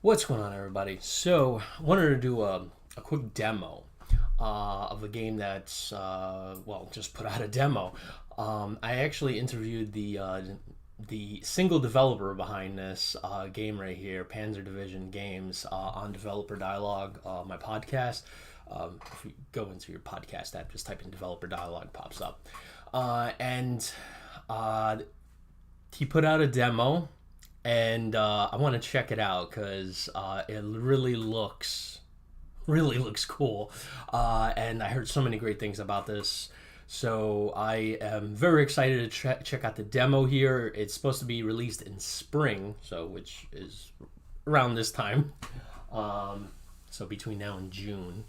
What's going on, everybody? So, I wanted to do a quick demo of a game that's, just put out a demo. I actually interviewed the single developer behind this game right here, Panzer Division Games, on Developer Dialogue, my podcast. If you go into your podcast app, just type in Developer Dialogue, pops up. And He put out a demo, and I want to check it out because it really looks cool. And I heard so many great things about this. So I am very excited to check out the demo here. It's supposed to be released in spring, which is around this time. So between now and June.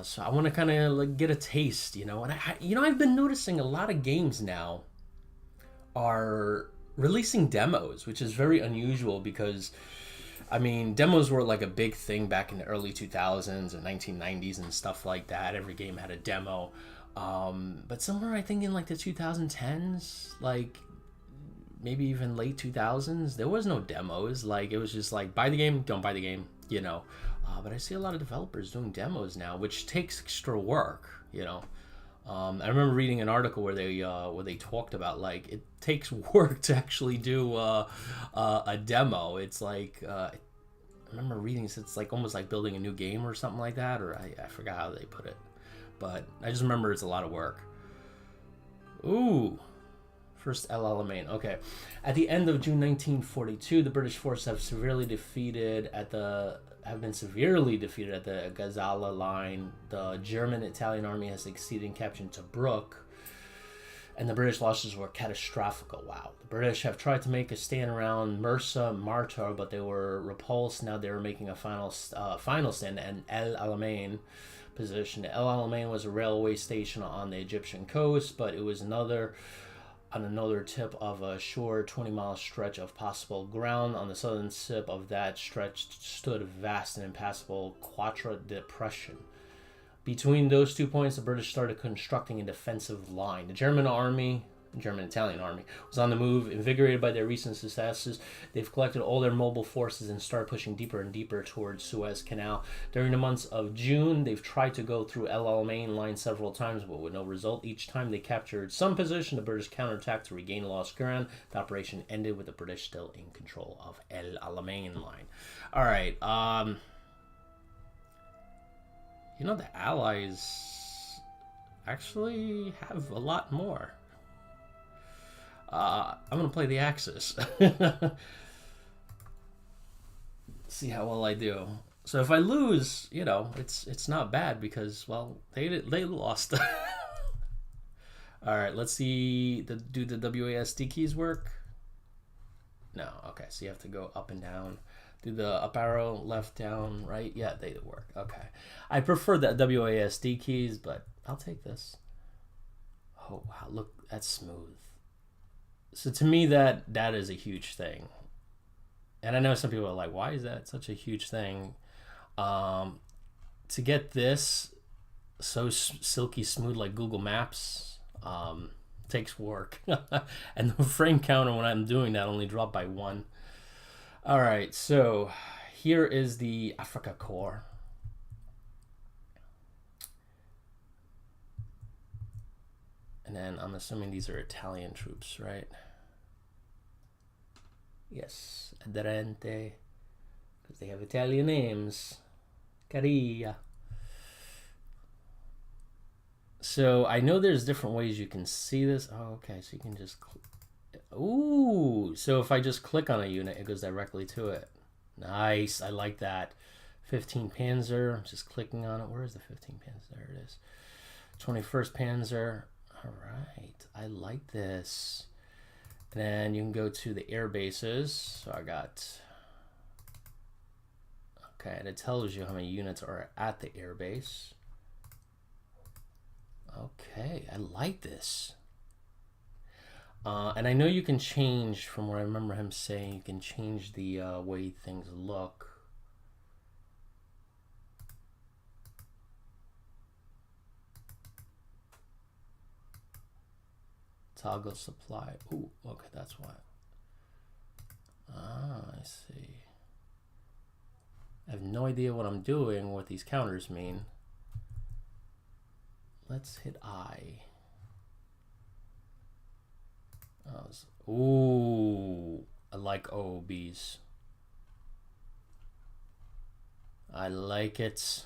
So I want to kind of like get a taste, And I've been noticing a lot of games now are releasing demos, which is very unusual because, demos were like a big thing back in the early 2000s and 1990s and stuff like that. Every game had a demo. But somewhere I think in like the 2010s, like maybe even late 2000s, there was no demos. Like it was just like buy the game, don't buy the game. But I see a lot of developers doing demos now, which takes extra work. I remember reading an article where they talked about like it takes work to actually do a demo. It's like I remember reading it's like almost like building a new game or something like that, or I forgot how they put it, but I just remember it's a lot of work. Ooh. First El Alamein. Okay. At the end of June 1942, the British forces have been severely defeated at the Gazala line. The German-Italian army has succeeded in capturing Tobruk, and the British losses were catastrophic. Wow. The British have tried to make a stand around Mersa Martar, but they were repulsed. Now they were making a final stand in El Alamein position. El Alamein was a railway station on the Egyptian coast, but it was on another tip of a short 20-mile stretch of possible ground. On the southern tip of that stretch stood a vast and impassable Quatra Depression. Between those 2 points, the British started constructing a defensive line. The German-Italian army, was on the move. Invigorated by their recent successes, they've collected all their mobile forces and started pushing deeper and deeper towards Suez Canal. During the months of June, they've tried to go through El Alamein line several times, but with no result. Each time they captured some position, the British counterattacked to regain lost ground. The operation ended with the British still in control of El Alamein line. All right. The Allies actually have a lot more. I'm gonna play the Axis. See how well I do. So if I lose, it's not bad because they lost. All right, let's see. Do the WASD keys work? No. Okay, so you have to go up and down. Do the up arrow, left, down, right? Yeah, they work. Okay. I prefer the WASD keys, but I'll take this. Oh wow, look, that's smooth. So to me, that is a huge thing. And I know some people are like, why is that such a huge thing? To get this so silky smooth like Google Maps takes work. And the frame counter when I'm doing that only dropped by 1. All right, so here is the Afrika Korps. And then I'm assuming these are Italian troops, right? Yes, Aderente, because they have Italian names. Caria. So I know there's different ways you can see this. Oh, okay, so you can just... Ooh, so if I just click on a unit, it goes directly to it. Nice, I like that. 15 Panzer, I'm just clicking on it. Where is the 15 Panzer? There it is. 21st Panzer. All right, I like this. And then you can go to the air bases. So I got... Okay, and it tells you how many units are at the air base. Okay, I like this. And I know you can change, from what I remember him saying, you can change the way things look. Toggle supply. Ooh, okay, that's why. Ah, I see. have no idea what I'm doing, what these counters mean. Let's hit I. Ooh, I like OOBs. I like it.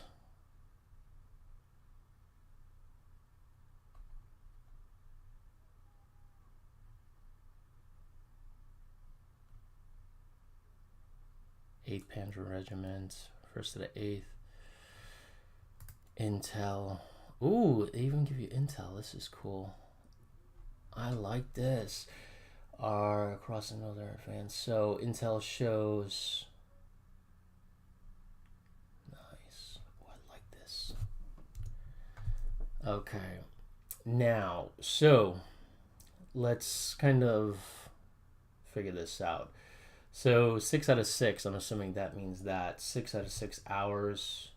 Eighth Panzer Regiment, 1st to the 8th. Intel. Ooh, they even give you intel. This is cool. I like this. Are across another advance. So intel shows. Nice. Oh, I like this. Okay. Now, so let's kind of figure this out. So 6 out of 6, I'm assuming that means that 6 out of 6 hours.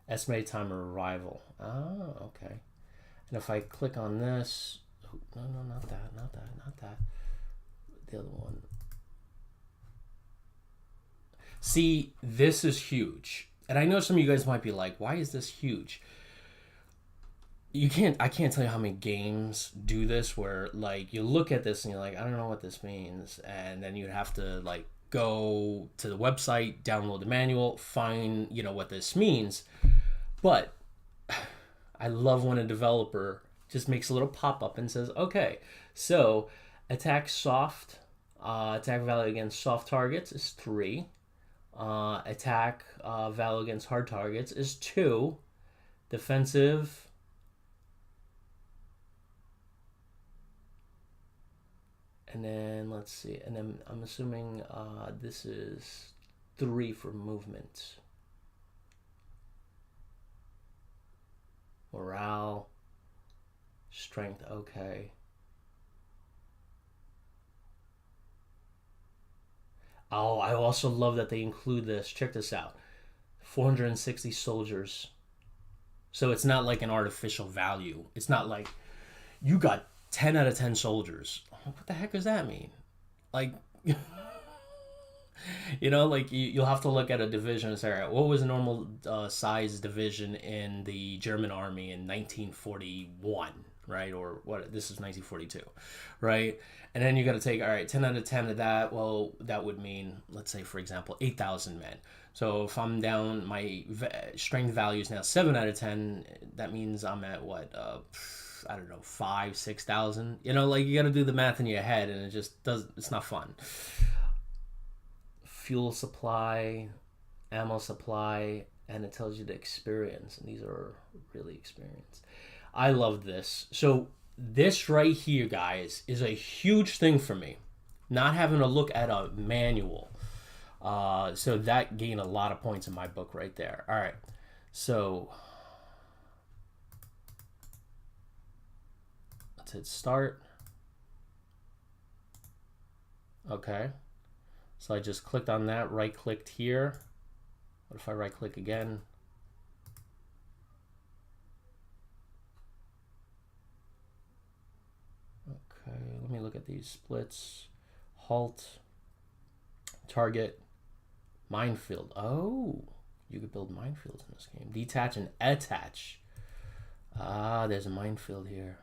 Estimated time of arrival. Oh, okay. And if I click on this, no, not that, not that. The other one. See, this is huge. And I know some of you guys might be like, why is this huge? I can't tell you how many games do this where like you look at this and you're like, I don't know what this means. And then you have to like go to the website, download the manual, find, what this means. But I love when a developer just makes a little pop-up and says, okay, so attack value against soft targets is 3. Attack value against hard targets is 2. Defensive and then let's see, and then I'm assuming this is 3 for movement. Morale, strength, okay. Oh, I also love that they include this. Check this out. 460 soldiers. So it's not like an artificial value. It's not like you got 10 out of 10 soldiers. What the heck does that mean? Like, you'll have to look at a division and say, all right, what was a normal size division in the German army in 1941, right? Or what? This is 1942, right? And then you got to take, all right, 10 out of 10 of that. Well, that would mean, let's say, for example, 8,000 men. So if I'm down, my strength value is now 7 out of 10. That means I'm at what? I don't know, 5,000, 6,000. You got to do the math in your head, and it's not fun. Fuel supply, ammo supply, and it tells you the experience, and these are really experienced. I love this. So this right here, guys, is a huge thing for me. Not having to look at a manual. So that gained a lot of points in my book right there. All right. So let's hit start. Okay. So I just clicked on that, right-clicked here. What if I right-click again? Okay, let me look at these splits. Halt, target, minefield. Oh, you could build minefields in this game. Detach and attach. Ah, there's a minefield here.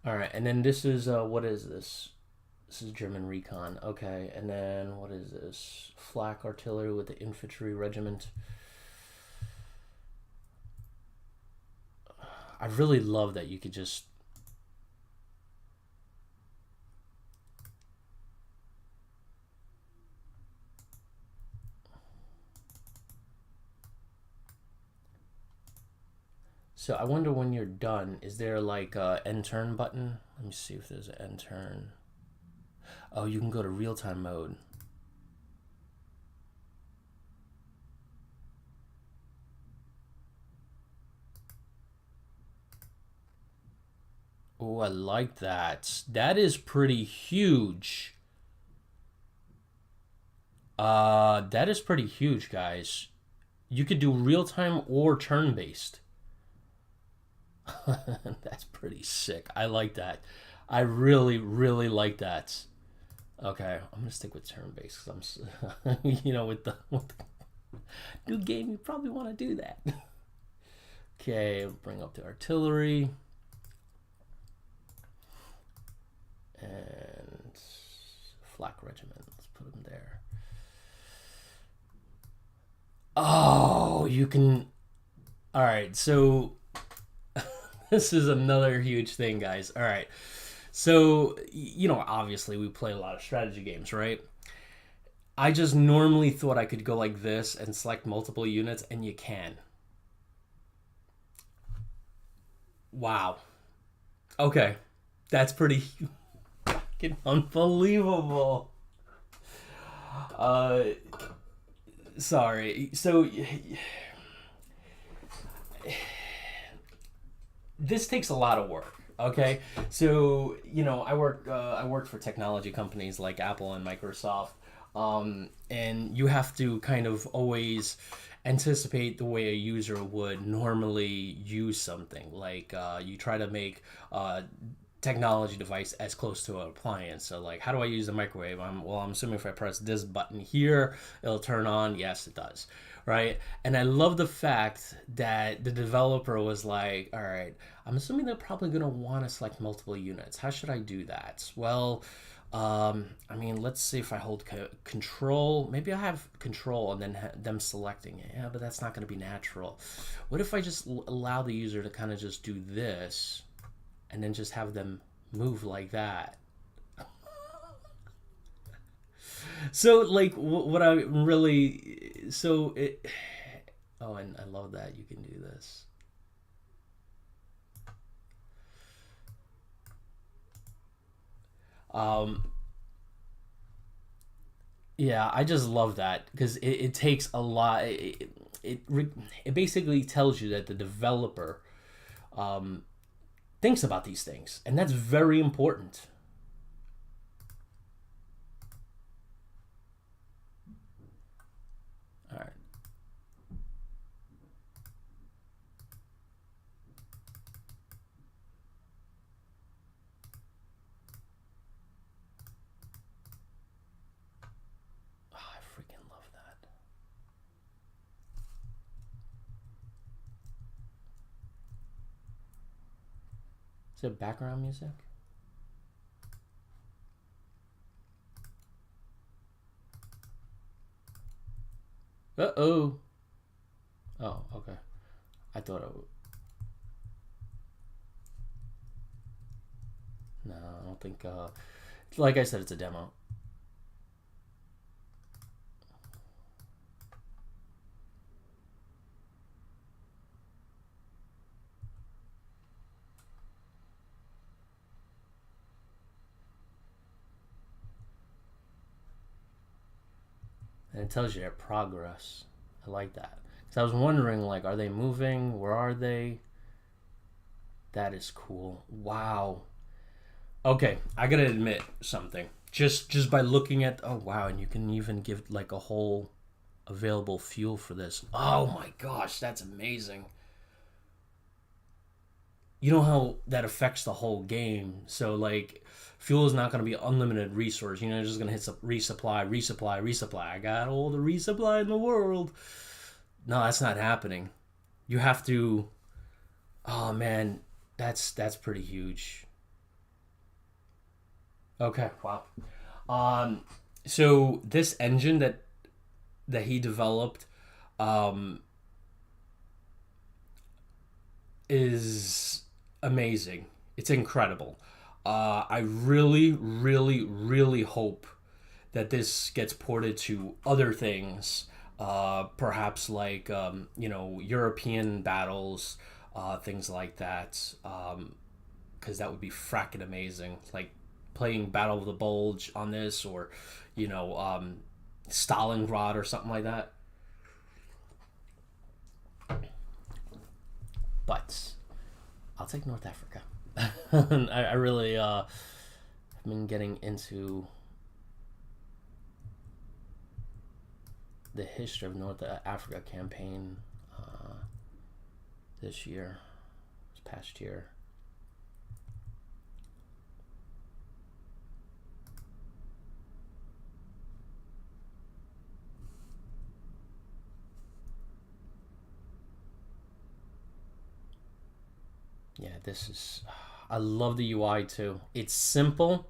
All right, and then this is, what is this? This is German recon. Okay, and then what is this? Flak artillery with the infantry regiment. I really love that you could just... So I wonder when you're done, is there like a end turn button? Let me see if there's an end turn. Oh, you can go to real-time mode. Oh, I like that. That is pretty huge. That is pretty huge, guys. You could do real-time or turn-based. That's pretty sick. I like that. I really, really like that. Okay, I'm gonna stick with turn-based because with the new game, you probably want to do that. Okay, bring up the artillery and flak regiment. Let's put them there. Oh, you can. All right, so this is another huge thing, guys. All right, so obviously we play a lot of strategy games, right? I just normally thought I could go like this and select multiple units, and you can. Wow. Okay, that's pretty fucking unbelievable. Uh, sorry. So this takes a lot of work. Okay, so I worked for technology companies like Apple and Microsoft, and you have to kind of always anticipate the way a user would normally use something. Like you try to make technology device as close to an appliance. So like, how do I use the microwave? I'm assuming if I press this button here, it'll turn on. Yes, it does. Right. And I love the fact that the developer was like, all right, I'm assuming they're probably going to want to select multiple units. How should I do that? Well, I mean, let's see if I hold control. Maybe I have control and then them selecting it. Yeah, but that's not going to be natural. What if I just allow the user to kind of just do this and then just have them move like that? So, like, what I really. So, it. Oh, and I love that you can do this. Um, Yeah, I just love that because it takes a lot. It basically tells you that the developer um, thinks about these things, and that's very important. All right. Oh, I freaking love that. Is it background music? Uh-oh. Oh, okay. I thought it would. No, I don't think. Like I said, it's a demo. And it tells you their progress. I like that. Because I was wondering, like, are they moving? Where are they? That is cool. Wow. Okay, I gotta admit something. Just by looking at, oh wow, and you can even give like a whole available fuel for this. Oh my gosh, that's amazing. You know how that affects the whole game. So like, fuel is not gonna be unlimited resource. You're just gonna hit resupply, resupply, resupply. I got all the resupply in the world. No, that's not happening. You have to. Oh man, that's pretty huge. Okay, wow. Um, so this engine that he developed um, is amazing. It's incredible. I really, really, really hope that this gets ported to other things, perhaps like European battles, things like that, because that would be fracking amazing. Like playing Battle of the Bulge on this, or you know, um, Stalingrad or something like that. But I'll take North Africa. I really have been getting into the history of North Africa campaign this year, this past year. Yeah, this is. I love the UI too. It's simple,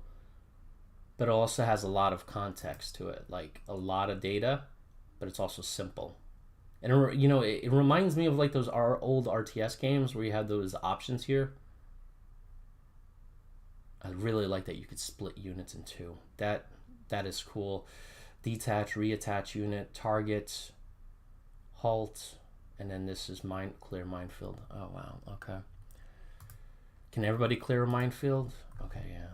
but it also has a lot of context to it, like a lot of data, but it's also simple. And it reminds me of like those old RTS games where you had those options here. I really like that you could split units in two. That is cool. Detach, reattach unit, target, halt, and then this is clear minefield. Oh wow, okay. Can everybody clear a minefield? Okay, yeah.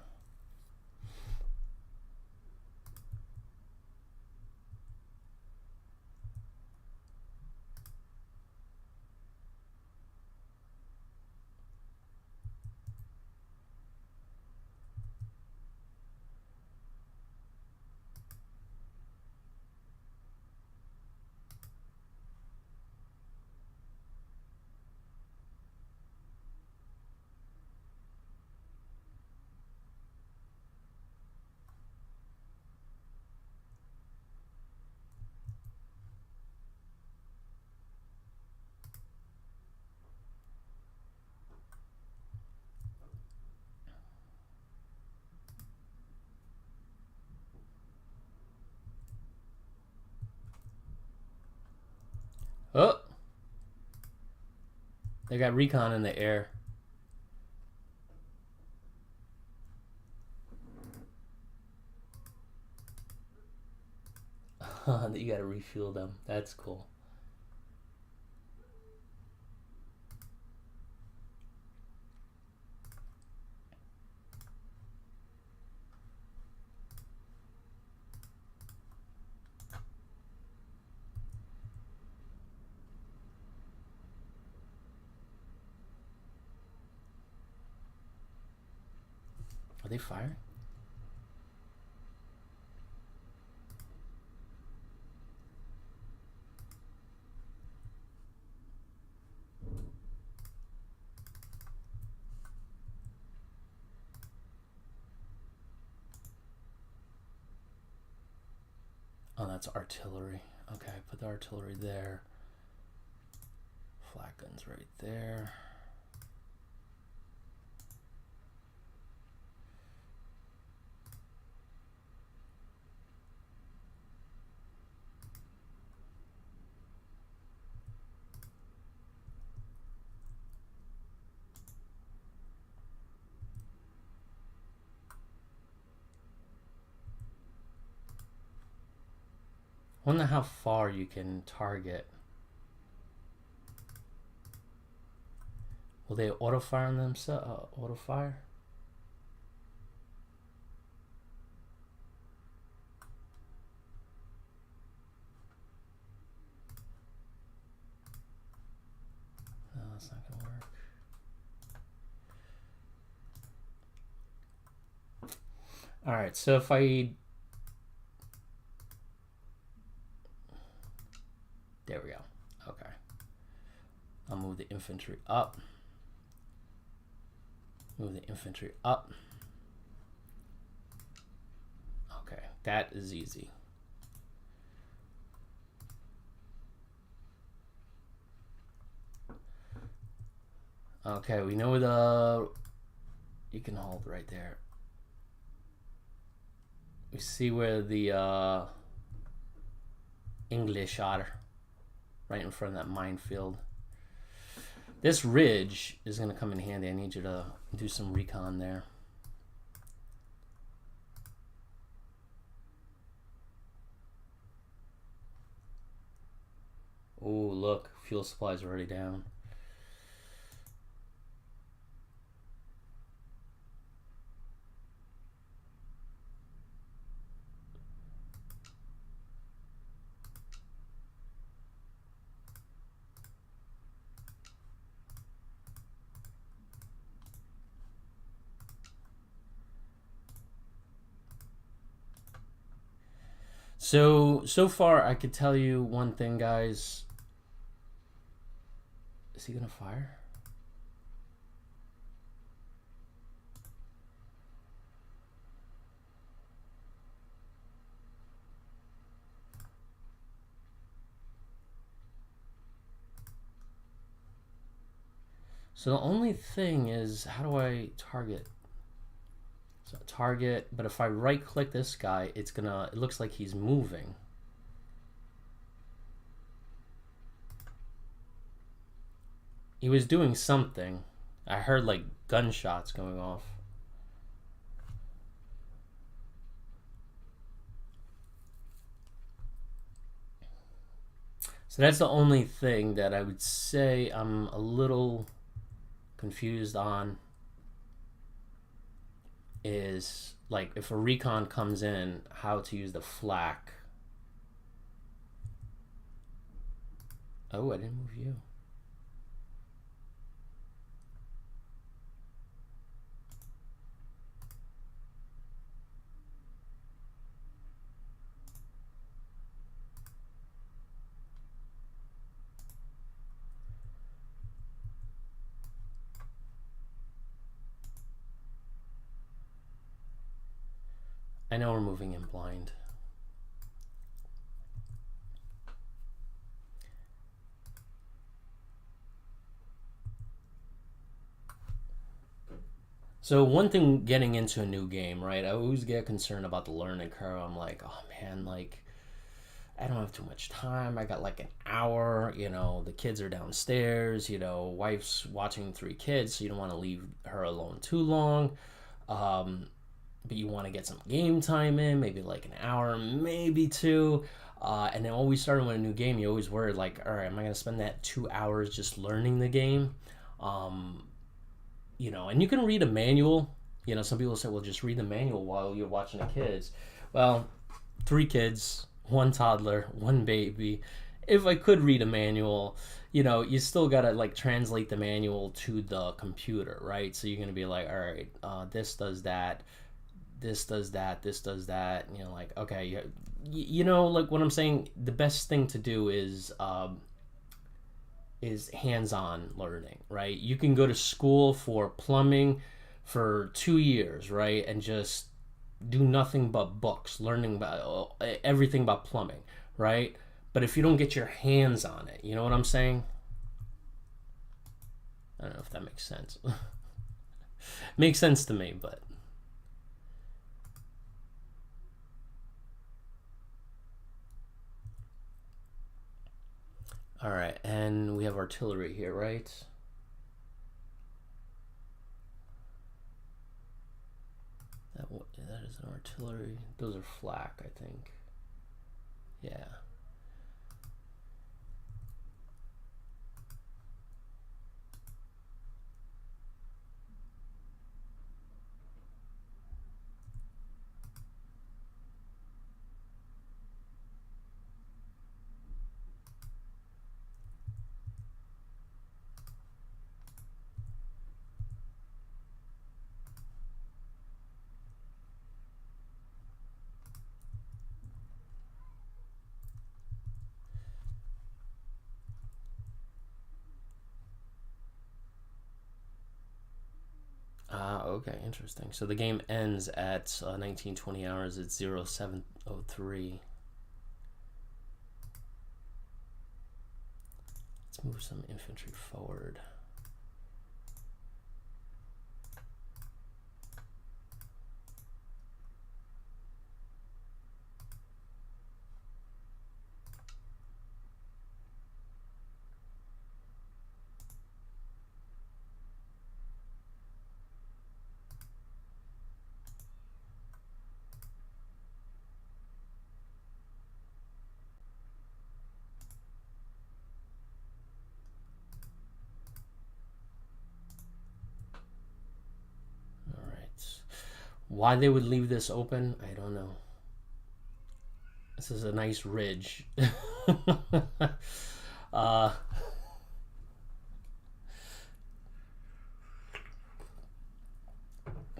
Oh, they got recon in the air. You gotta refuel them. That's cool. Are they firing? Oh, that's artillery. Okay, put the artillery there. Flat guns right there. Wonder how far you can target. Will they auto fire on themselves? Auto fire? No, that's not gonna work. All right, so if I, there we go. Okay, I'll move the infantry up. Move the infantry up. Okay, that is easy. Okay, we know the, you can hold right there. We see where the English are, right in front of that minefield. This ridge is going to come in handy. I need you to do some recon there. Oh, look, fuel supplies are already down. So far, I could tell you one thing, guys. Is he gonna fire? So the only thing is, how do I target? So target, but if I right click this guy, it looks like he's moving. He was doing something. I heard like gunshots going off. So that's the only thing that I would say I'm a little confused on, is like if a recon comes in, how to use the flak. Oh, I didn't move you. I know we're moving in blind. So one thing getting into a new game, right? I always get concerned about the learning curve. I'm like, oh man, like I don't have too much time. I got like an hour, the kids are downstairs, wife's watching 3 kids, so you don't want to leave her alone too long. But you want to get some game time in, maybe like an hour, maybe two. And then always starting with a new game, you always worry like, all right, am I going to spend that 2 hours just learning the game? And you can read a manual. Some people say, well, just read the manual while you're watching the kids. Well, 3 kids, one toddler, one baby. If I could read a manual, you still gotta like translate the manual to the computer, right? So you're gonna be like, all right, this does that, this does that, this does that. And you're like, okay, like what I'm saying. The best thing to do is hands-on learning, right? You can go to school for plumbing for 2 years, right, and just do nothing but books, learning about everything about plumbing, right? But if you don't get your hands on it, you know what I'm saying? I don't know if that makes sense. Makes sense to me, but all right. And we have artillery here, right? That is an artillery. Those are flak, I think. Yeah. Okay, interesting. So the game ends at 1920 hours. It's 0703. Let's move some infantry forward. Why they would leave this open, I don't know. This is a nice ridge.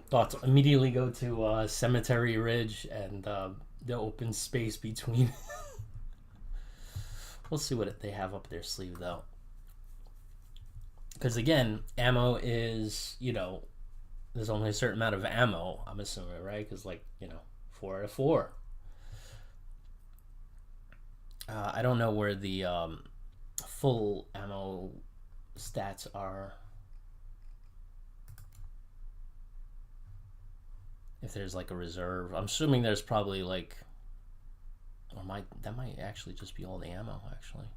Thoughts immediately go to Cemetery Ridge and the open space between. We'll see what they have up their sleeve, though. Because again, ammo is, there's only a certain amount of ammo, I'm assuming, right? Because, 4 out of 4. I don't know where the full ammo stats are. If there's like a reserve, I'm assuming there's probably like, or that might actually just be all the ammo actually.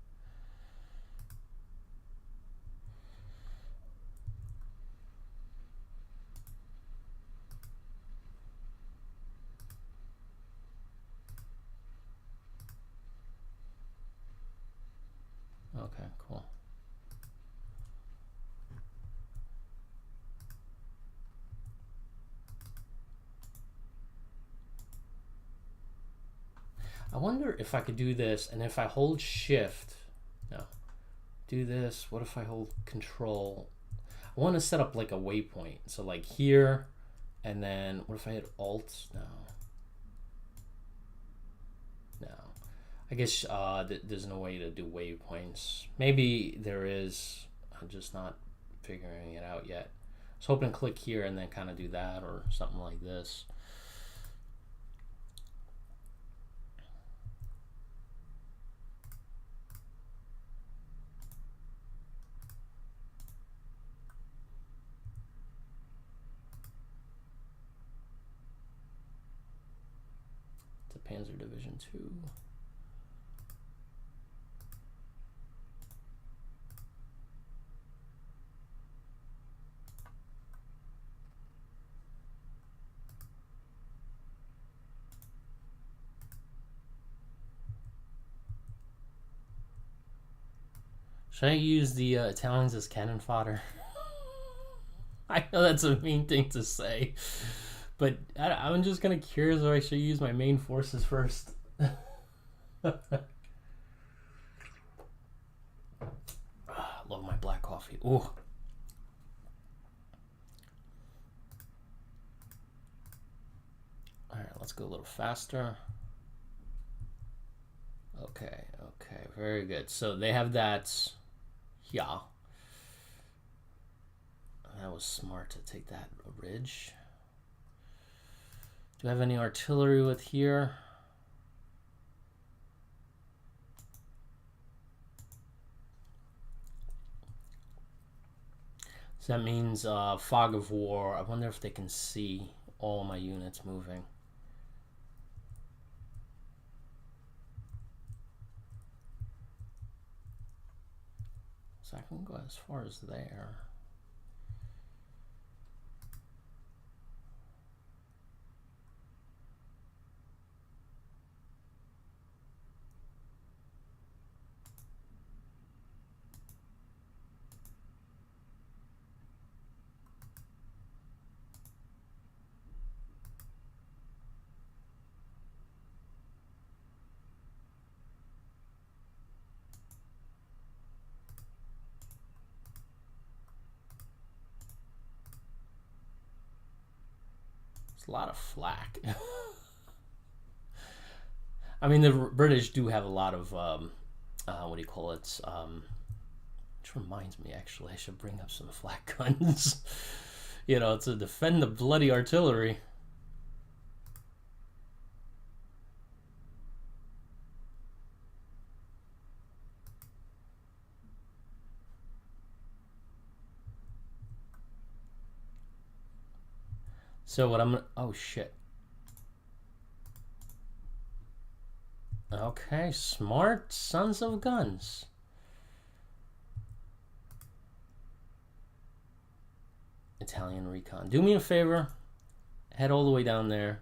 Okay, cool. I wonder if I could do this, and if I hold shift, no, do this. What if I hold control? I want to set up like a waypoint. So like here, and then what if I hit alt? No. No. I guess there's no way to do waypoints. Maybe there is. I'm just not figuring it out yet. I was hoping to click here and then kind of do that or something like this. It's a Panzer Division 2. Should I use the Italians as cannon fodder? I know that's a mean thing to say, but I'm just kind of curious if I should use my main forces first. Love my black coffee. Ooh. All right, let's go a little faster. Okay, very good. So they have that. Yeah. That was smart to take that ridge. Do I have any artillery with here? So that means fog of war. I wonder if they can see all my units moving. So I can go as far as there. It's a lot of flak. I mean, the British do have a lot of, what do you call it? Which reminds me, actually, I should bring up some flak guns. You know, to defend the bloody artillery. So what I'm gonna, oh shit. Okay, smart sons of guns. Italian recon. Do me a favor, head all the way down there.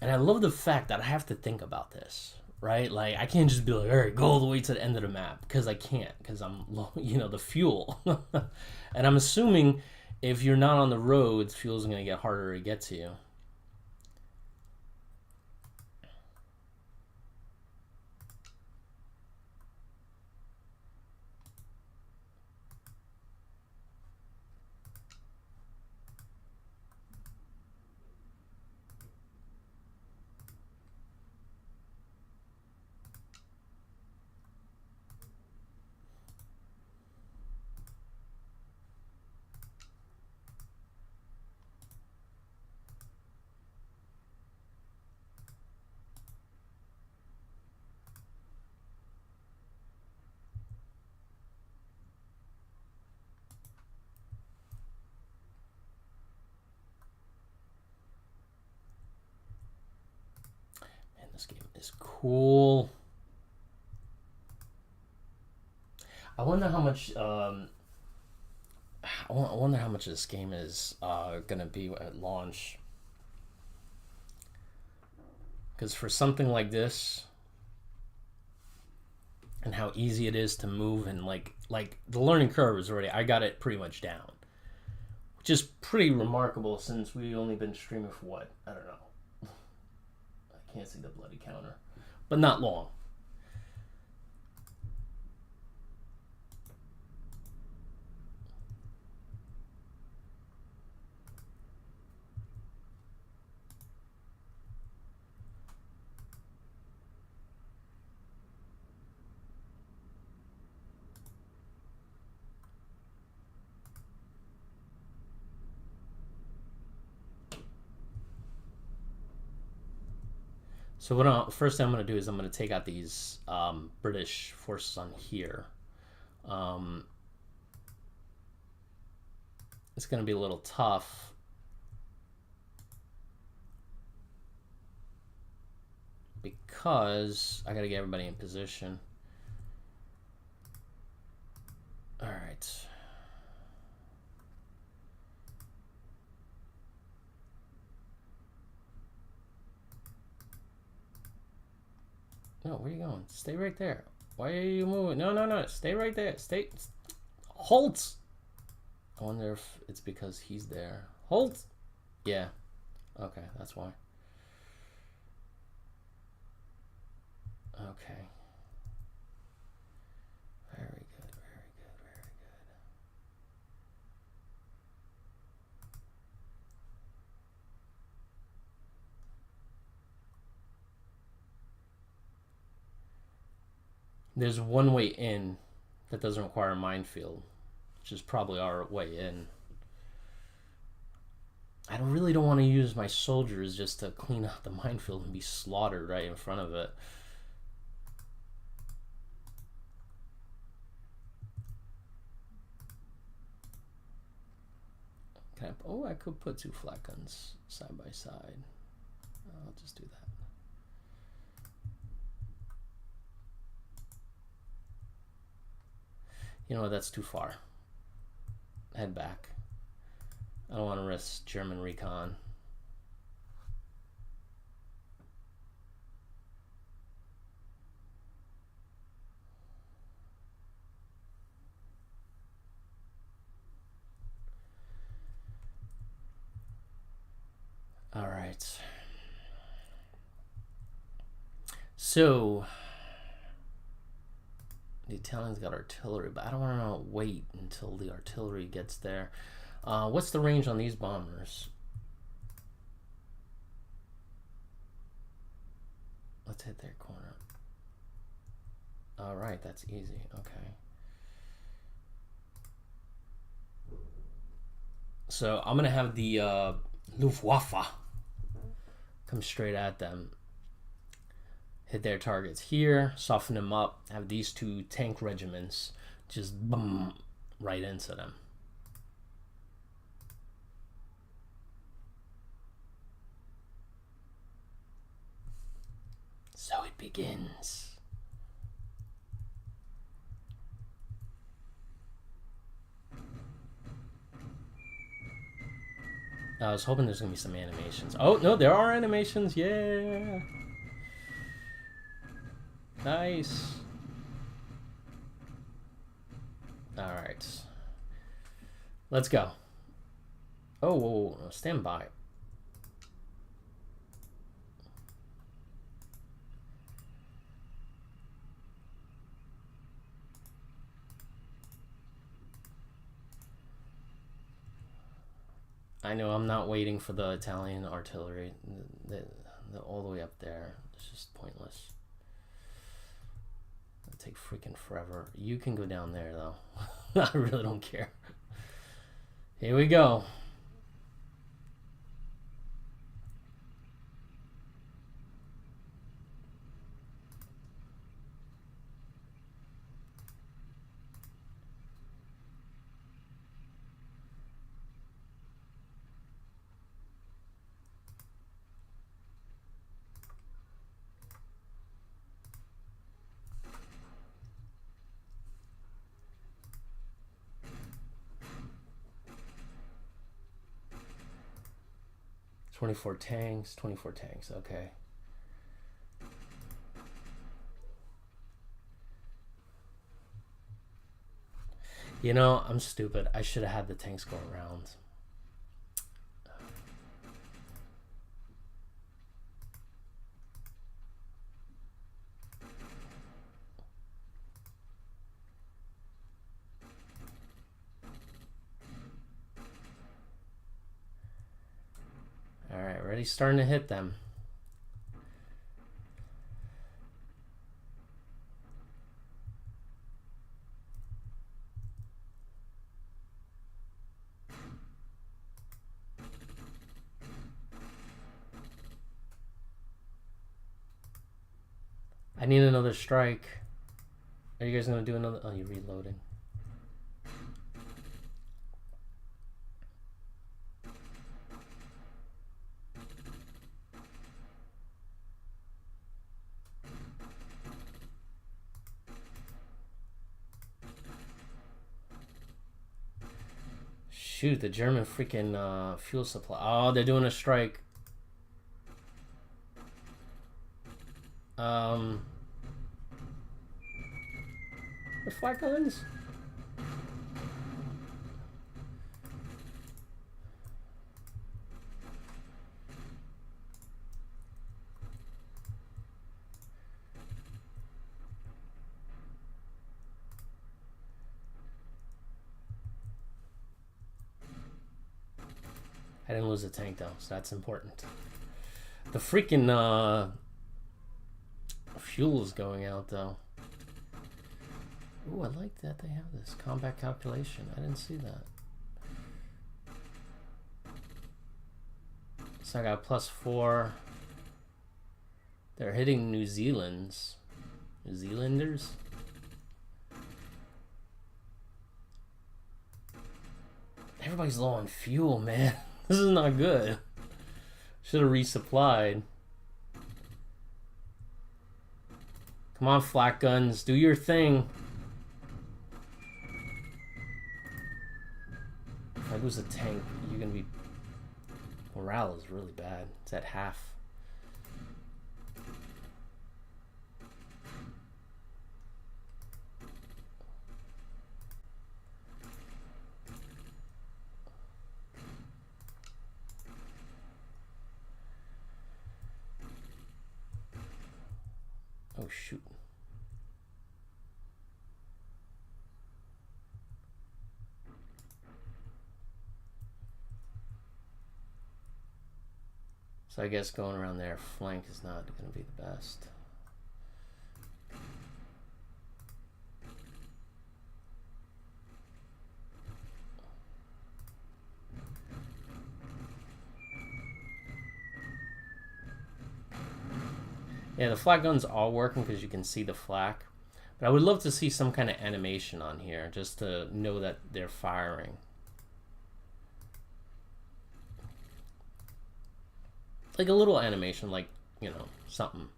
And I love the fact that I have to think about this, right? Like, I can't just be like, all right, go all the way to the end of the map, because I can't, because I'm low, you know, the fuel. And I'm assuming if you're not on the roads, fuel's going to get harder to get to you. is cool. I wonder how much. I wonder how much this game is gonna be at launch. Because for something like this, and how easy it is to move, and like the learning curve is already, I got it pretty much down, which is pretty remarkable since we've only been streaming for what, I don't know. I can't see the bloody counter, but not long. So first thing I'm going to do is I'm going to take out these British forces on here. It's going to be a little tough. Because I got to get everybody in position. All right. No, where are you going? Stay right there. Why are you moving? No. Stay right there. Stay. Halt! I wonder if it's because he's there. Halt! Yeah. Okay, that's why. Okay. Very good, very good, very good. There's one way in that doesn't require a minefield, which is probably our way in. I really don't want to use my soldiers just to clean out the minefield and be slaughtered right in front of it. I could put 2 flat guns side by side. I'll just do that. You know what, that's too far. Head back. I don't want to risk German recon. All right. So the Italians got artillery, but I don't want to wait until the artillery gets there. What's the range on these bombers? Let's hit their corner. All right, that's easy. Okay. So I'm gonna have the Luftwaffe come straight at them. Hit their targets here, soften them up, have these 2 tank regiments just boom right into them. So it begins. I was hoping there's gonna be some animations. Oh no, there are animations. Yeah. Nice. All right. Let's go. Oh, whoa, stand by. I know I'm not waiting for the Italian artillery. All the way up there. It's just pointless. It'll take freaking forever. You can go down there, though. I really don't care. Here we go. 24 tanks, 24 tanks, okay. You know, I'm stupid. I should have had the tanks go around. Alright, already starting to hit them. I need another strike. Are you guys gonna do another? Oh, you're reloading. Shoot, the German freaking fuel supply. Oh, they're doing a strike. The flak guns? I didn't lose a tank though, so that's important. The freaking fuel is going out though. Ooh, I like that they have this combat calculation. I didn't see that. So I got +4. They're hitting New Zealanders. Everybody's low on fuel, man. This is not good. Should have resupplied. Come on, flak guns, do your thing. If I lose a tank, you're gonna be... Morale is really bad. It's at half. Oh, shoot. So I guess going around their flank is not going to be the best. Yeah, the flak guns are working because you can see the flak. But I would love to see some kind of animation on here just to know that they're firing. Like a little animation, like, you know, something.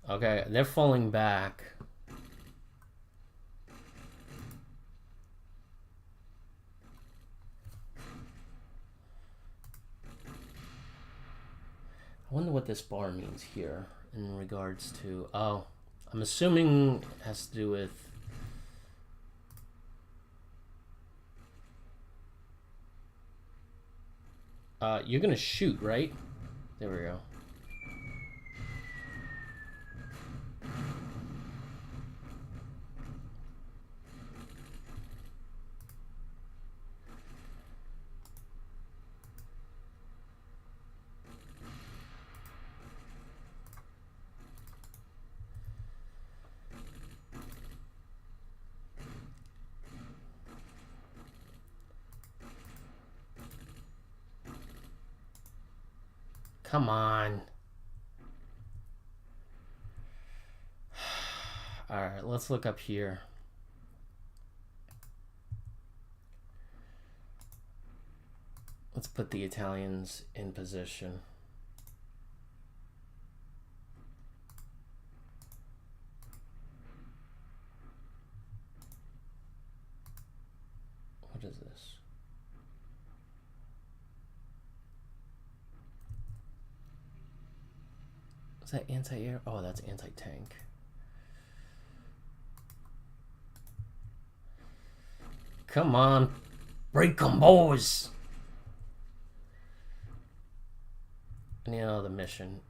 Okay, they're falling back. I wonder what this bar means here in regards to... Oh, I'm assuming it has to do with... You're gonna shoot, right? There we go. Come on. All right, let's look up here. Let's put the Italians in position. is this? Is that anti-air? Oh, that's anti-tank. Come on. Break them, boys. I need another mission.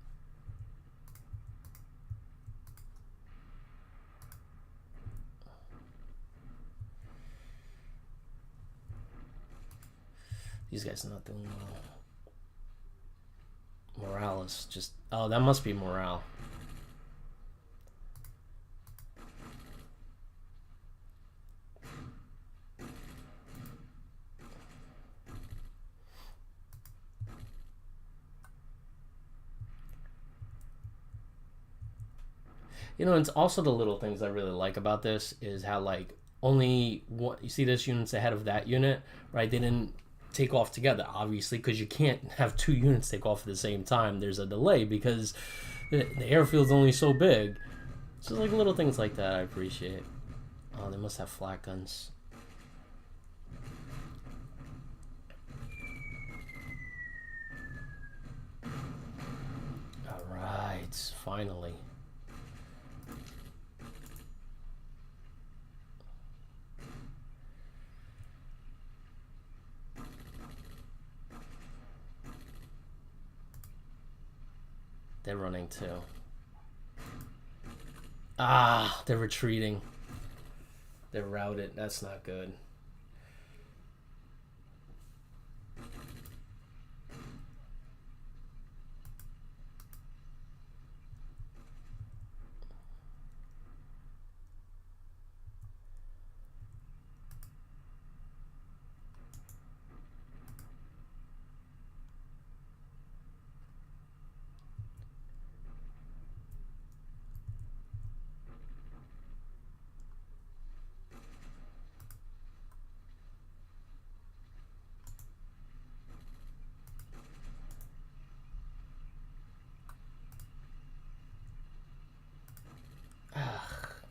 These guys are not doing well. Morales just... Oh, that must be morale. You know, it's also the little things I really like about this is how, like, only what you see this unit's ahead of that unit, right? They didn't take off together, obviously, because you can't have two units take off at the same time. There's a delay because the airfield's only so big. It's just like little things like that I appreciate. Oh, they must have flak guns. All right, finally. They're running too. Ah, they're retreating. They're routed. That's not good.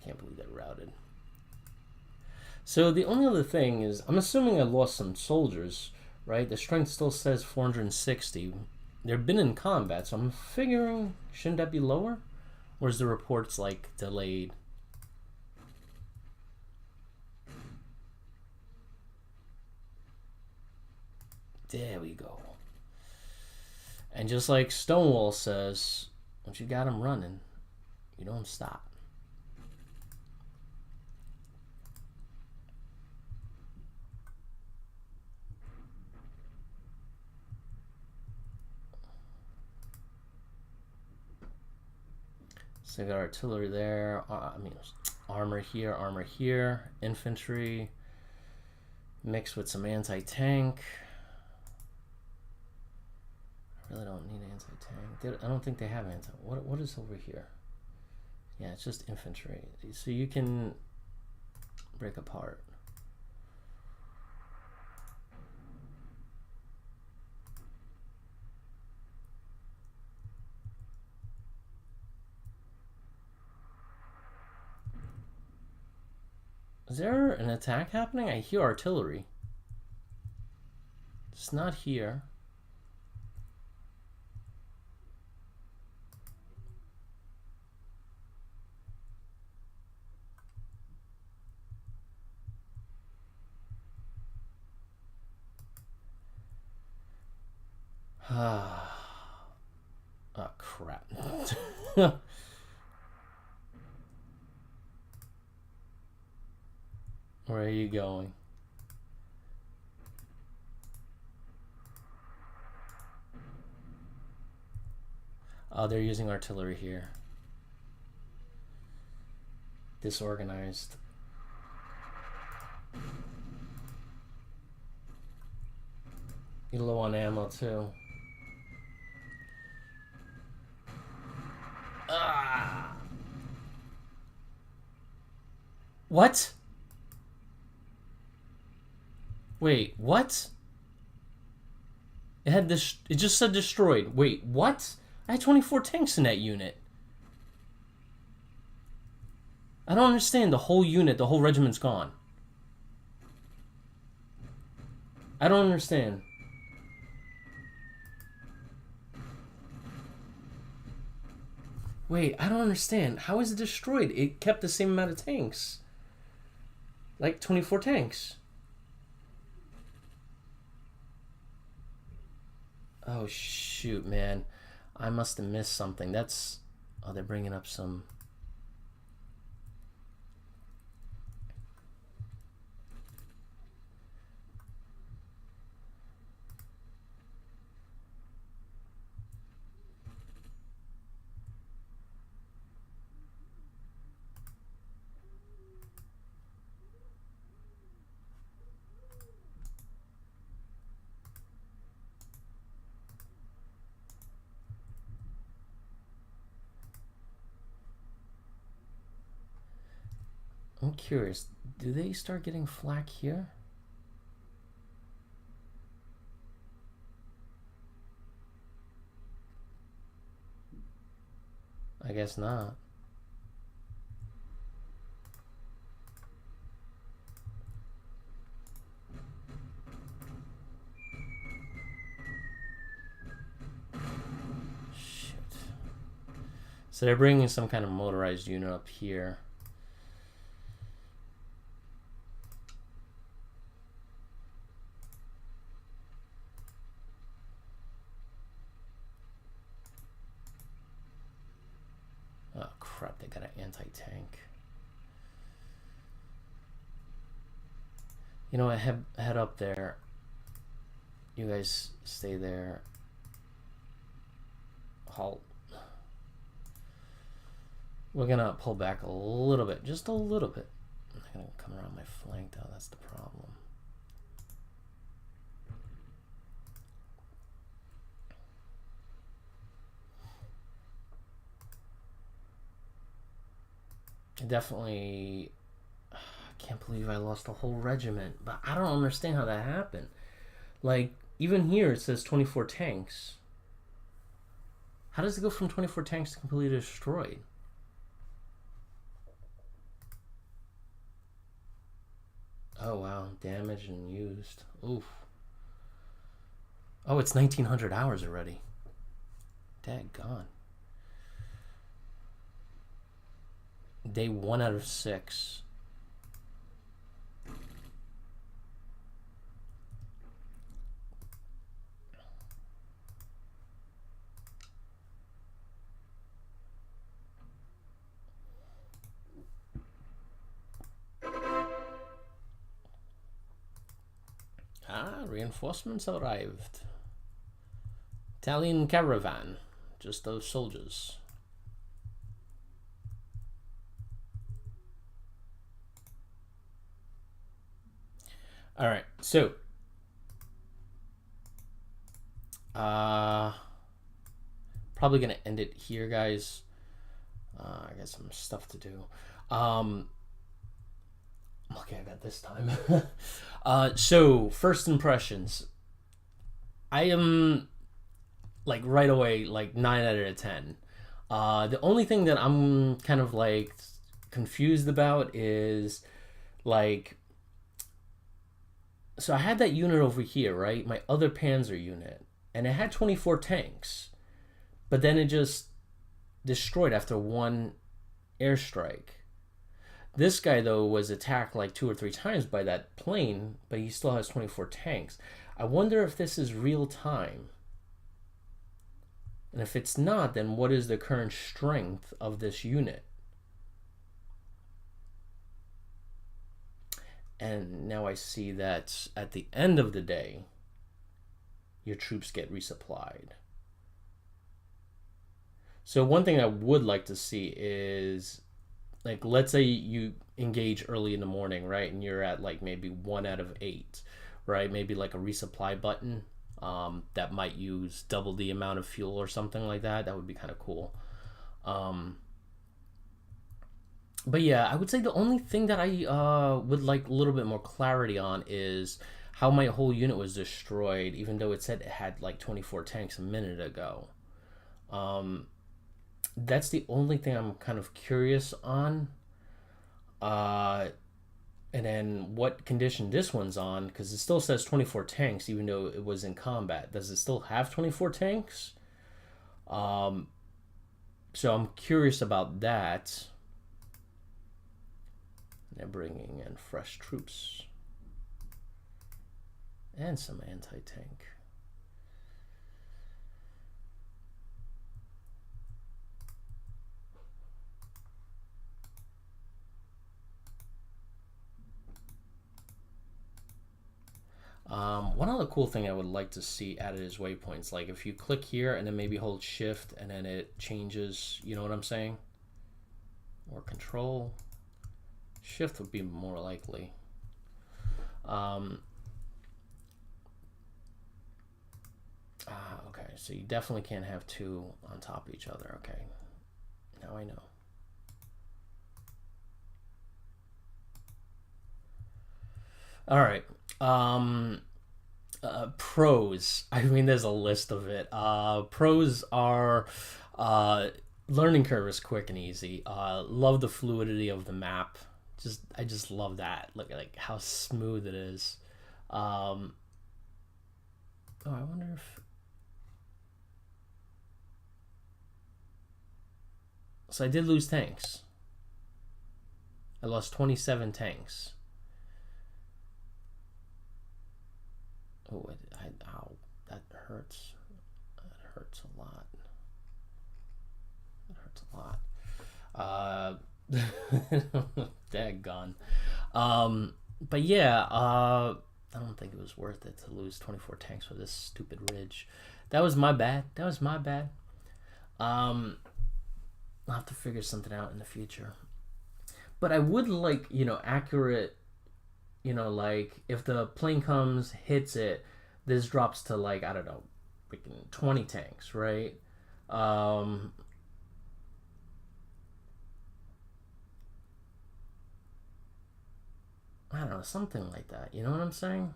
Can't believe they're routed. So the only other thing is, I'm assuming I lost some soldiers, right? The strength still says 460. They've been in combat, so I'm figuring, shouldn't that be lower? Or is the reports, like, delayed? There we go. And just like Stonewall says, once you got them running, you don't stop. So I got artillery there, armor here, infantry, mixed with some anti-tank. I really don't need anti-tank. I don't think they have anti. What is over here? Yeah, it's just infantry. So you can break apart. Is there an attack happening? I hear artillery. It's not here. Oh, crap. Where are you going? Oh, they're using artillery here. Disorganized. You're low on ammo too. Ah! What? Wait, what? It had this. It just said destroyed. Wait, what? I had 24 tanks in that unit. I don't understand. The whole unit, the whole regiment's gone. I don't understand. Wait, I don't understand. How is it destroyed? It kept the same amount of tanks. Like 24 tanks. Oh, shoot, man. I must have missed something. That's... Oh, they're bringing up some... I'm curious. Do they start getting flack here? I guess not. Shit. So they're bringing some kind of motorized unit up here. Oh crap, they got an anti-tank. You know what, head up there. You guys stay there. Halt. We're gonna pull back a little bit, just a little bit. I'm not gonna come around my flank though, that's the problem. Definitely, I can't believe I lost a whole regiment, but I don't understand how that happened. Like, even here it says 24 tanks. How does it go from 24 tanks to completely destroyed? Oh wow, damaged and used. Oof. Oh, it's 1900 hours already. Daggone. Day 1 out of 6. Ah, reinforcements arrived. Italian caravan. Just those soldiers. All right, so probably gonna end it here, guys. I got some stuff to do. Okay, I got this time. So first impressions. I am like right away like 9 out of 10. The only thing that I'm kind of like confused about is like, so I had that unit over here, right? My other Panzer unit, and it had 24 tanks, but then it just destroyed after one airstrike. This guy, though, was attacked like 2 or 3 times by that plane, but he still has 24 tanks. I wonder if this is real time. And if it's not, then what is the current strength of this unit? And now I see that at the end of the day, your troops get resupplied. So one thing I would like to see is, like, let's say you engage early in the morning, right? And you're at like maybe 1 out of 8, right? Maybe like a resupply button that might use double the amount of fuel or something like that. That would be kind of cool. But yeah, I would say the only thing that I would like a little bit more clarity on is how my whole unit was destroyed, even though it said it had like 24 tanks a minute ago. That's the only thing I'm kind of curious on. And then what condition this one's on, because it still says 24 tanks, even though it was in combat. Does it still have 24 tanks? So I'm curious about that. They're bringing in fresh troops. And some anti-tank. One other cool thing I would like to see added is waypoints. Like if you click here and then maybe hold shift and then it changes, you know what I'm saying? Or control. Shift would be more likely. Okay, so you definitely can't have two on top of each other. Okay, now I know. All right. Pros. I mean, there's a list of it. Pros are learning curve is quick and easy. Love the fluidity of the map. I just love that. Look at like how smooth it is. Oh, I wonder if. So I did lose tanks. I lost 27 tanks. Oh, ow, that hurts. That hurts a lot. That hurts a lot. Daggone. But yeah, I don't think it was worth it to lose 24 tanks for this stupid ridge. That was my bad. I'll have to figure something out in the future. But I would like, accurate, like if the plane comes, hits it, this drops to like, I don't know, freaking 20 tanks, right? I don't know, something like that. You know what I'm saying?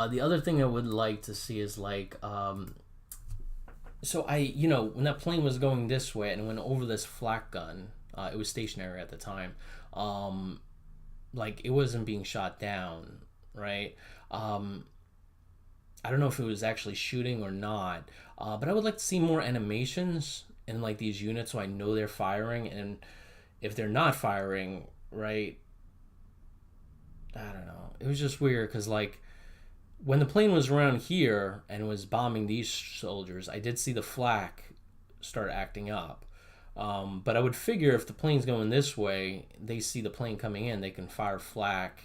The other thing I would like to see is like, so when that plane was going this way and went over this flak gun, it was stationary at the time. Like it wasn't being shot down, right? I don't know if it was actually shooting or not, but I would like to see more animations in like these units so I know they're firing, and if they're not firing, right? I don't know. It was just weird because like when the plane was around here and was bombing these soldiers, I did see the flak start acting up. But I would figure if the plane's going this way, they see the plane coming in, they can fire flak,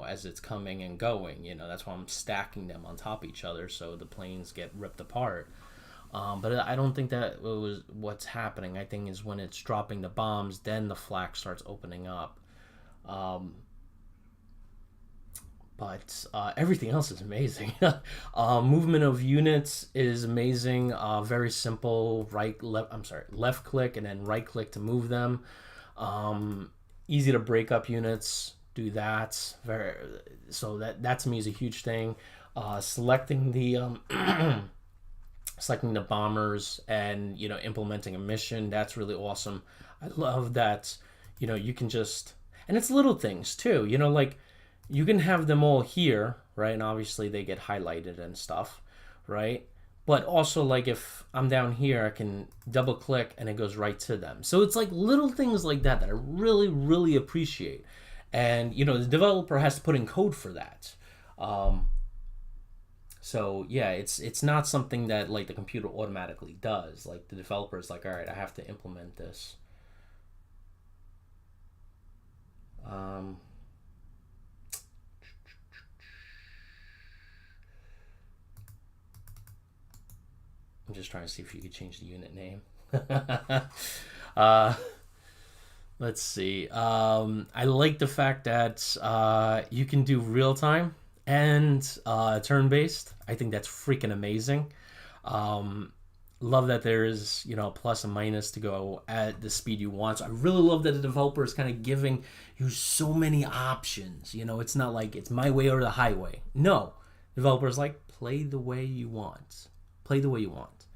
as it's coming and going. That's why I'm stacking them on top of each other so the planes get ripped apart. But I don't think that was what's happening. I think is when it's dropping the bombs, then the flak starts opening up. But everything else is amazing. Movement of units is amazing. Very simple. Left click and then right click to move them. Easy to break up units. Do that. So that to me is a huge thing. Selecting the selecting the bombers and implementing a mission. That's really awesome. I love that. You can just, and it's little things too. Like. You can have them all here, right? And obviously they get highlighted and stuff, right? But also, like, if I'm down here, I can double click and it goes right to them. So it's like little things like that that I really, really appreciate. And, the developer has to put in code for that. So, yeah, it's not something that, like, the computer automatically does. Like, the developer is like, all right, I have to implement this. I'm just trying to see if you could change the unit name. Let's see. I like the fact that you can do real time and turn based. I think that's freaking amazing. Love that there is plus and minus to go at the speed you want. So I really love that the developer is kind of giving you so many options. It's not like it's my way or the highway. No, Developers like, play the way you want. Play the way you want.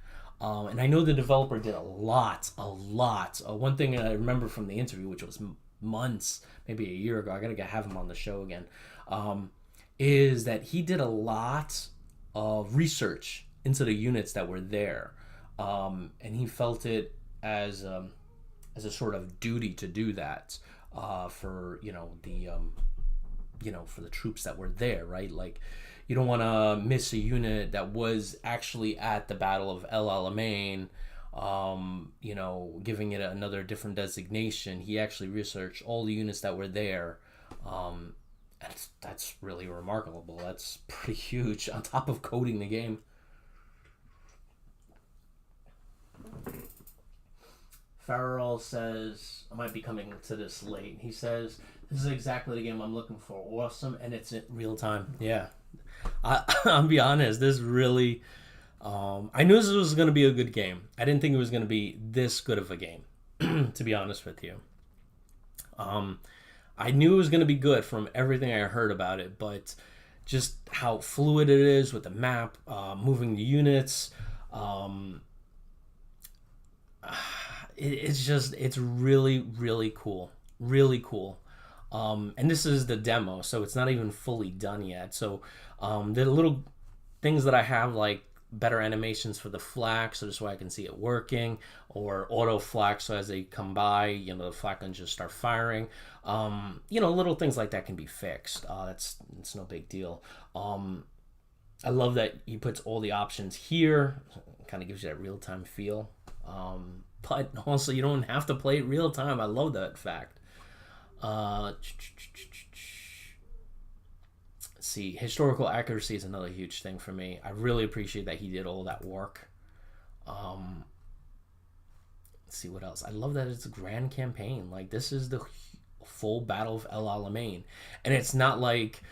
And I know the developer did a lot. One thing I remember from the interview, which was months, maybe a year ago, I gotta have him on the show again, is that he did a lot of research into the units that were there, and he felt it as a sort of duty to do that for for the troops that were there, right? Like, you don't want to miss a unit that was actually at the Battle of El Alamein, giving it another different designation. He actually researched all the units that were there. That's really remarkable. That's pretty huge on top of coding the game. Farrell says, I might be coming to this late. He says, this is exactly the game I'm looking for. Awesome, and it's in real time. Yeah. I'll be honest, this really... I knew this was going to be a good game. I didn't think it was going to be this good of a game, to be honest with you. I knew it was going to be good from everything I heard about it, but just how fluid it is with the map, moving the units, it's really, really cool. Really cool. And this is the demo, so it's not even fully done yet. So the little things that I have, like better animations for the flak, so this way I can see it working, or auto flak, so as they come by, the flak can just start firing. Little things like that can be fixed. It's no big deal. I love that he puts all the options here. Kind of gives you that real-time feel. But also, you don't have to play it real-time. I love that fact. Let's see, historical accuracy is another huge thing for me. I really appreciate that he did all that work. Let's see what else. I love that it's a grand campaign. Like, this is the full Battle of El Alamein, and it's not like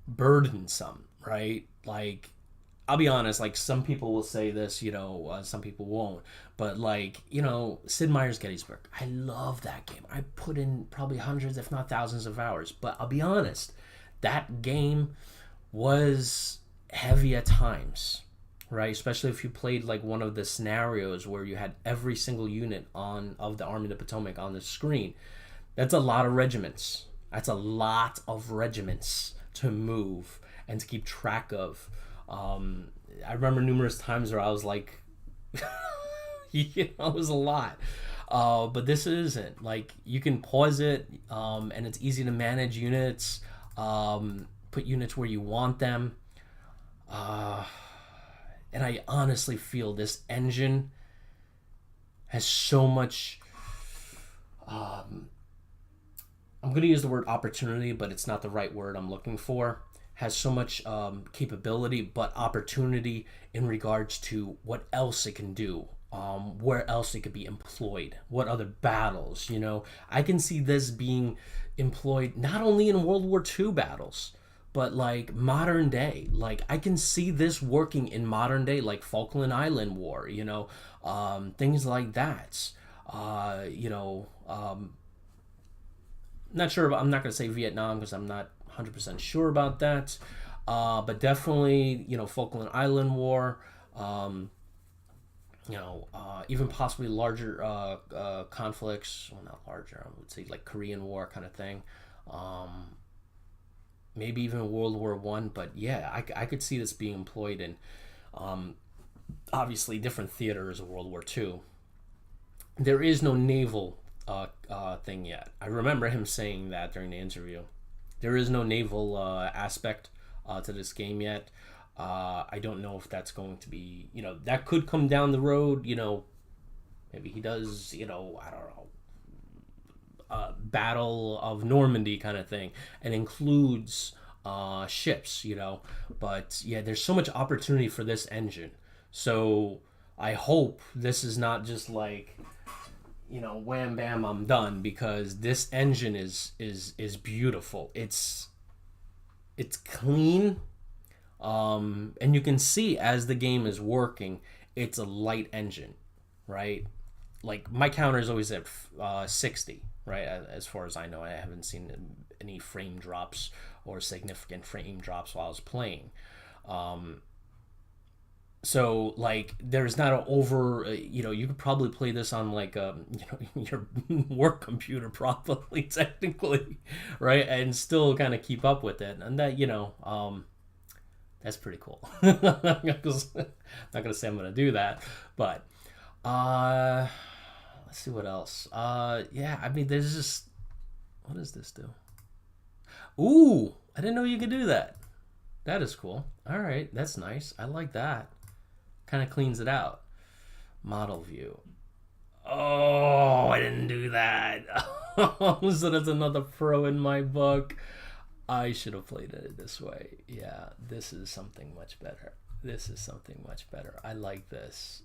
burdensome, right? Like, I'll be honest, like, some people will say this, some people won't, but like, Sid Meier's Gettysburg, I love that game. I put in probably hundreds, if not thousands of hours, but I'll be honest, that game was heavy at times, right? Especially if you played like one of the scenarios where you had every single unit of the Army of the Potomac on the screen. That's a lot of regiments. That's a lot of regiments to move and to keep track of. I remember numerous times where I was like, it was a lot. But this isn't. Like, you can pause it, and it's easy to manage units, put units where you want them. And I honestly feel this engine has so much... I'm going to use the word opportunity, but it's not the right word I'm looking for. Has so much capability, but opportunity in regards to what else it can do, where else it could be employed, what other battles, I can see this being employed not only in World War II battles, but like modern day. Like, I can see this working in modern day, like Falkland Island War, things like that. Not sure, I'm not going to say Vietnam because I'm not 100% sure about that, but definitely, Falkland Island War, even possibly larger conflicts. Well, not larger, I would say like Korean War kind of thing. Maybe even World War One. But yeah, I could see this being employed in obviously different theaters of World War II. There is no naval thing yet. I remember him saying that during the interview. There is no naval aspect to this game yet. I don't know if that's going to be, that could come down the road. Maybe he does, I don't know, Battle of Normandy kind of thing, and includes ships, But yeah, there's so much opportunity for this engine. So I hope this is not just like, wham bam, I'm done, because this engine is beautiful. It's clean, and you can see as the game is working, it's a light engine, right? Like, my counter is always at 60, right? As far as I know, I haven't seen any frame drops or significant frame drops while I was playing. So like there's not an over you could probably play this on like your work computer probably technically, right, and still kind of keep up with it, and that that's pretty cool. Not gonna say I'm gonna do that, but uh let's see what else. Yeah, I mean there's just, what does this do? Ooh, I didn't know you could do that. That is cool. All right, that's nice. I like that. Kind of cleans it out. Model view. Oh, I didn't do that. So that's another pro in my book. I should have played it this way. Yeah, this is something much better. This is something much better. I like this.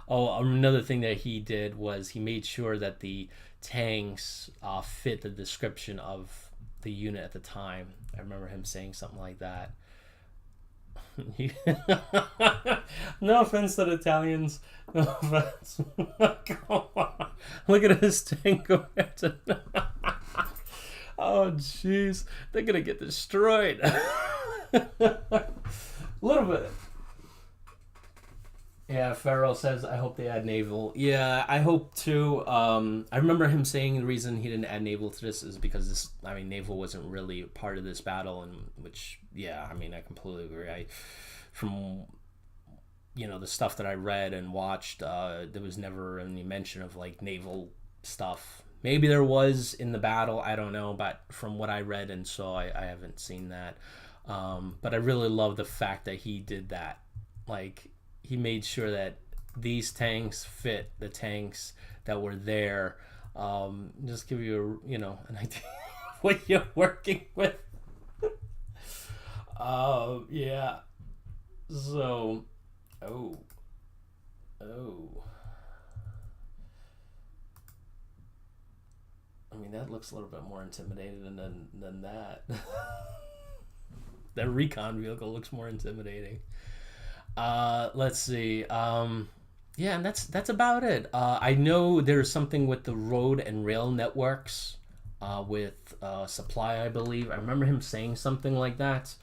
Oh, another thing that he did was he made sure that the tanks fit the description of the unit at the time. I remember him saying something like that. No offense to the Italians. No offense. Come on. Look at his tank compared to. Oh, jeez. They're going to get destroyed. A little bit. Yeah, Farrell says, I hope they add naval. Yeah, I hope too. I remember him saying the reason he didn't add naval to this is because naval wasn't really part of this battle, and which, yeah, I mean, I completely agree. From the stuff that I read and watched, there was never any mention of like naval stuff. Maybe there was in the battle, I don't know, but from what I read and saw, I haven't seen that. But I really love the fact that he did that. Like, he made sure that these tanks fit the tanks that were there. Just give you an idea of what you're working with. Yeah. So, oh. I mean, that looks a little bit more intimidating than that. That recon vehicle looks more intimidating. Let's see. Yeah, and that's about it. I know there's something with the road and rail networks, with supply, I believe. I remember him saying something like that.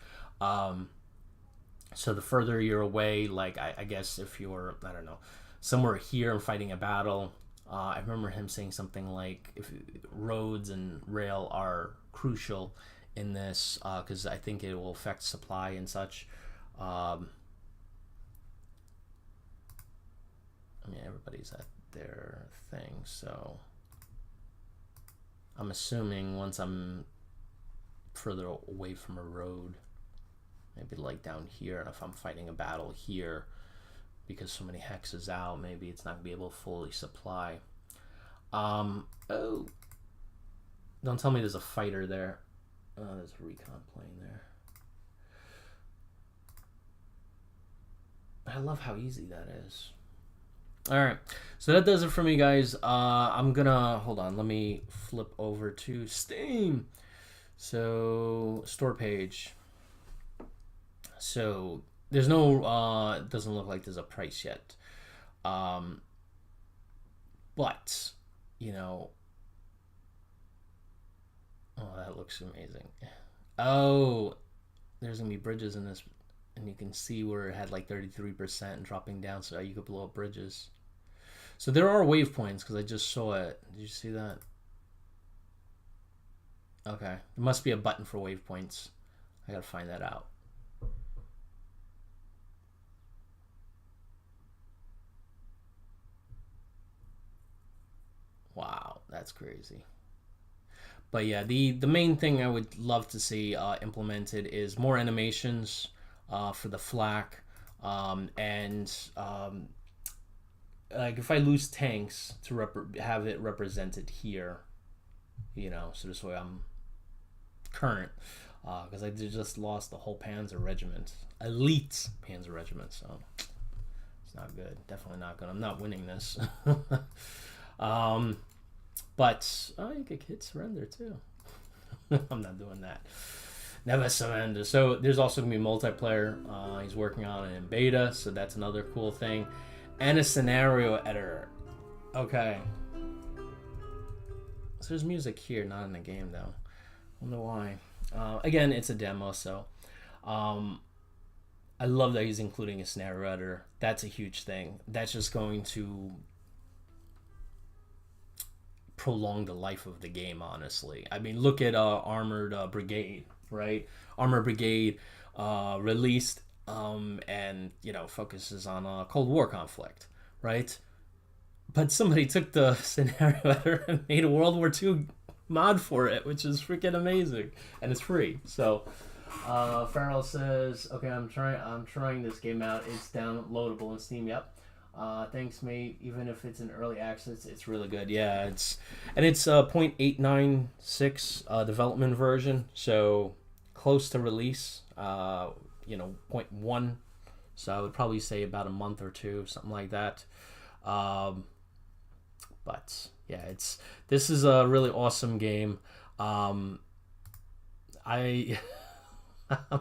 So the further you're away, like I guess if you're, I don't know, somewhere here and fighting a battle, I remember him saying something like if roads and rail are crucial in this, because I think it will affect supply and such. I mean, everybody's at their thing, so I'm assuming once I'm further away from a road, maybe like down here, and if I'm fighting a battle here, because so many hexes out, maybe it's not going to be able to fully supply. Oh, don't tell me there's a fighter there. Oh, there's a recon plane there. I love how easy that is. All right, so that does it for me, guys. I'm gonna hold on. Let me flip over to Steam. So store page. So there's no. It doesn't look like there's a price yet. But oh, that looks amazing. Oh, there's gonna be bridges in this. And you can see where it had like 33% dropping down, so you could blow up bridges. So there are waypoints because I just saw it. Did you see that? Okay, there must be a button for waypoints. I gotta find that out. Wow, that's crazy. But yeah, the main thing I would love to see implemented is more animations for the flak, and like if I lose tanks to have it represented here, so this way I'm current, because I just lost the whole Panzer regiment, elite Panzer regiment, so it's not good. Definitely not good. I'm not winning this. But you could hit surrender too. I'm not doing that. Never surrender. So there's also gonna be multiplayer. He's working on it in beta, so that's another cool thing, and a scenario editor. Okay. So there's music here, not in the game though. I don't know why. Again, it's a demo, so I love that he's including a scenario editor. That's a huge thing. That's just going to prolong the life of the game, honestly. I mean, look at Armored Brigade, right? Armored Brigade released and, you know, focuses on Cold War conflict, right? But somebody took the scenario editor and made a World War II mod for it, which is freaking amazing, and it's free. So Farrell says, "Okay, I'm trying this game out. It's downloadable in Steam. Yep. Thanks, mate. Even if it's in early access, it's really good. Yeah, it's 0.896 development version, so close to release. You know, 0.1. So I would probably say about a month or two, something like that. But yeah, this is a really awesome game. I'm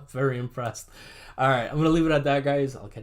very impressed. All right, I'm gonna leave it at that, guys. I'll catch